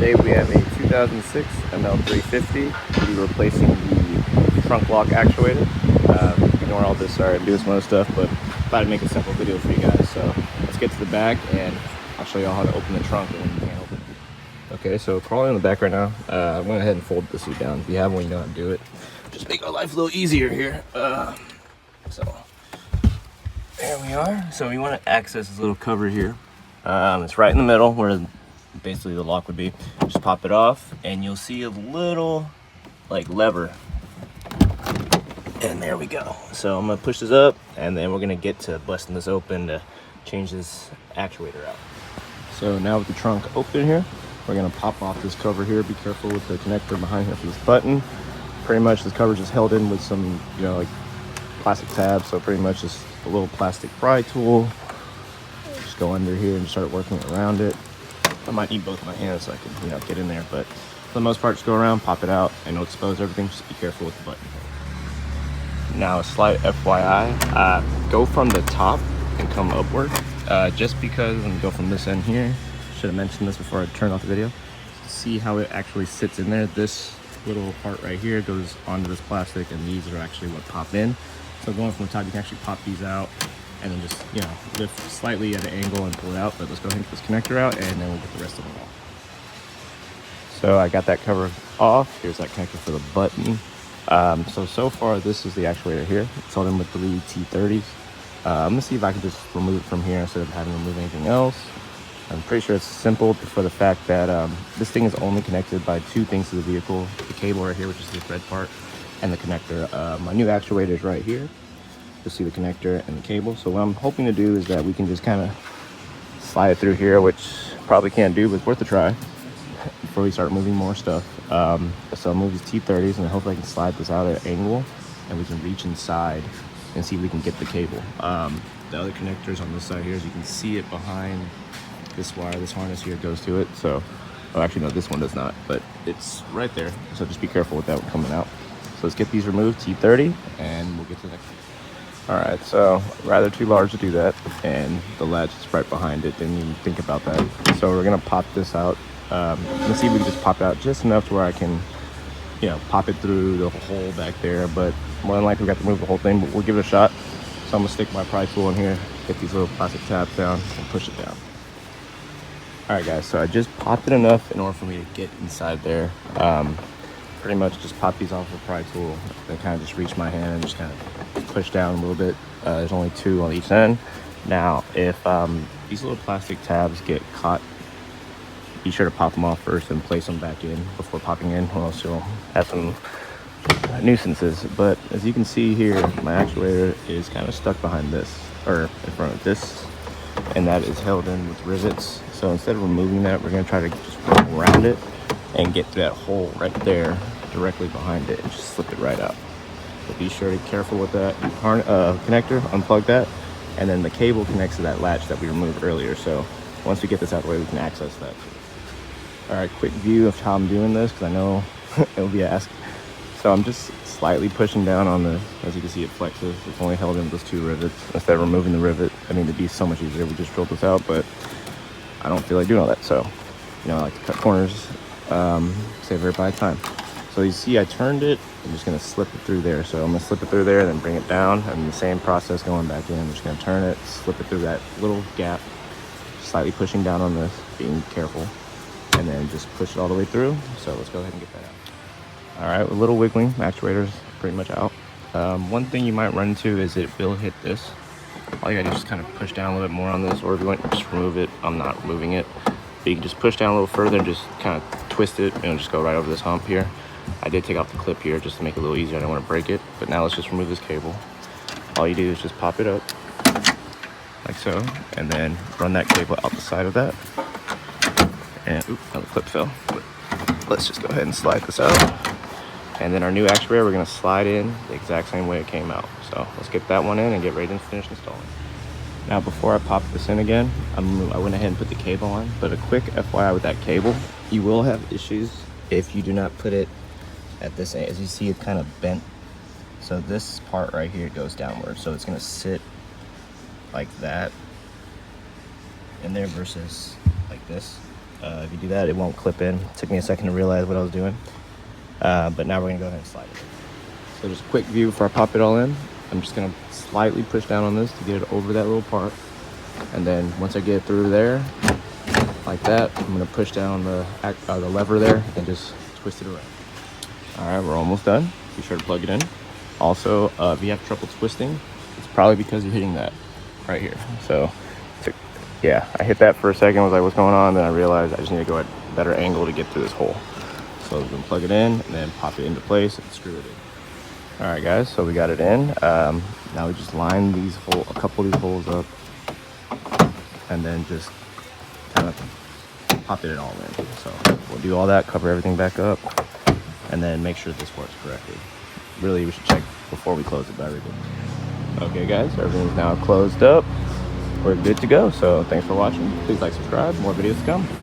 Today we have a 2006 ML350. We'll be replacing the trunk lock actuator. Ignore all this, sorry, I'm doing some other stuff, but thought I'd make a simple video for you guys. So let's get to the back and I'll show you all how to open the trunk and when you can't open it. Okay, so crawling in the back right now, I went ahead and folded the seat down. If you have one, you know how to do it. Just make our life a little easier here. So there we are. So we want to access this little cover here. It's right in the middle where basically the lock would be. Just pop it off and you'll see a little like lever, and there we go. So I'm gonna push this up and then we're gonna get to busting this open to change this actuator out. So now with the trunk open here, we're gonna pop off this cover here. Be careful with the connector behind here for this button. Pretty much this cover is just held in with some, you know, like plastic tabs. So pretty much just a little plastic pry tool. Just go under here and start working around it. I might need both my hands so I can, you know, get in there, but for the most part, just go around, pop it out, and it'll expose everything. Just be careful with the button. Now, a slight FYI, go from the top and come upward. Just because, let me go from this end here. Should have mentioned this before I turned off the video. See how it actually sits in there. This little part right here goes onto this plastic, and these are actually what pop in. So going from the top, you can actually pop these out and then just, you know, lift slightly at an angle and pull it out. But let's go ahead and get this connector out and then we'll get the rest of them off. So I got that cover off. Here's that connector for the button. So far this is the actuator here. It's held in with 3 T30s. I'm gonna see if I can just remove it from here instead of having to remove anything else. I'm pretty sure it's simple for the fact that this thing is only connected by 2 things to the vehicle. The cable right here, which is this red part, and the connector. My new actuator is right here. You'll see the connector and the cable. So what I'm hoping to do is that we can just kind of slide it through here, which probably can't do, but it's worth a try before we start moving more stuff. So I'll move these T30s and hopefully I can slide this out at an angle and we can reach inside and see if we can get the cable. The other connectors on this side here, as you can see it behind this wire, this harness here goes to it. So, oh, actually no, this one does not, but it's right there. So just be careful with that one coming out. So let's get these removed, T30, and we'll get to the next one. All right, so rather too large to do that, and the latch is right behind it. Didn't even think about that. So we're gonna pop this out. Let's see if we can just pop it out just enough to where I can, you know, pop it through the hole back there. But more than likely we got to move the whole thing, but we'll give it a shot. So I'm gonna stick my pry tool in here, get these little plastic tabs down, and push it down. All right, guys. So I just popped it enough in order for me to get inside there. Pretty much just pop these off with a pry tool and kind of just reach my hand and just kind of push down a little bit. There's only 2 on each end. Now, if these little plastic tabs get caught, be sure to pop them off first and place them back in before popping in, or else you'll have some nuisances. But as you can see here, my actuator is kind of stuck behind this, or in front of this, and that is held in with rivets. So instead of removing that, we're going to try to just work around it and get to that hole right there directly behind it and just slip it right out. So be sure to be careful with that connector, unplug that, and then the cable connects to that latch that we removed earlier. So once we get this out of the way, we can access that. All right, quick view of how I'm doing this, because I know it'll be asked. So I'm just slightly pushing down on the, as you can see, it flexes. It's only held in with those 2 rivets. Instead of removing the rivet, I mean, it'd be so much easier. We just drilled this out, but I don't feel like doing all that. So, you know, I like to cut corners, save everybody time. So you see I turned it. I'm just going to slip it through there. So I'm going to slip it through there, then bring it down, and the same process going back in. I'm just going to turn it, slip it through that little gap, slightly pushing down on this, being careful, and then just push it all the way through. So let's go ahead and get that out. All right, a little wiggling, actuator's pretty much out. One thing you might run into is it will hit this. All you gotta do is just kind of push down a little bit more on this, or if you want, just remove it. I'm not removing it. But you can just push down a little further and just kind of twist it, and it'll just go right over this hump here. I did take off the clip here just to make it a little easier. I don't want to break it. But now let's just remove this cable. All you do is just pop it up like so, and then run that cable out the side of that. And oops, another clip fell. But let's just go ahead and slide this out. And then our new actuator, we're gonna slide in the exact same way it came out. So let's get that one in and get ready to finish installing. Now, before I pop this in again, I went ahead and put the cable on. But a quick FYI with that cable, you will have issues if you do not put it at this end. As you see, it's kind of bent. So this part right here goes downward. So it's gonna sit like that in there versus like this. If you do that, it won't clip in. It took me a second to realize what I was doing. But now we're gonna go ahead and slide it in. So just a quick view before I pop it all in. I'm just gonna slightly push down on this to get it over that little part. And then once I get it through there, like that, I'm gonna push down the lever there and just twist it around. All right, we're almost done. Be sure to plug it in. Also, if you have trouble twisting, it's probably because you're hitting that right here. So, yeah, I hit that for a second, was like, what's going on? Then I realized I just need to go at a better angle to get through this hole. So we're gonna plug it in and then pop it into place and screw it in. All right, guys, so we got it in. Now we just line these a couple of these holes up, and then just kind of pop it all in. So we'll do all that, cover everything back up, and then make sure this works correctly. Really, we should check before we close it, but everything. Okay, guys, everything's now closed up. We're good to go. So thanks for watching. Please like, subscribe. More videos to come.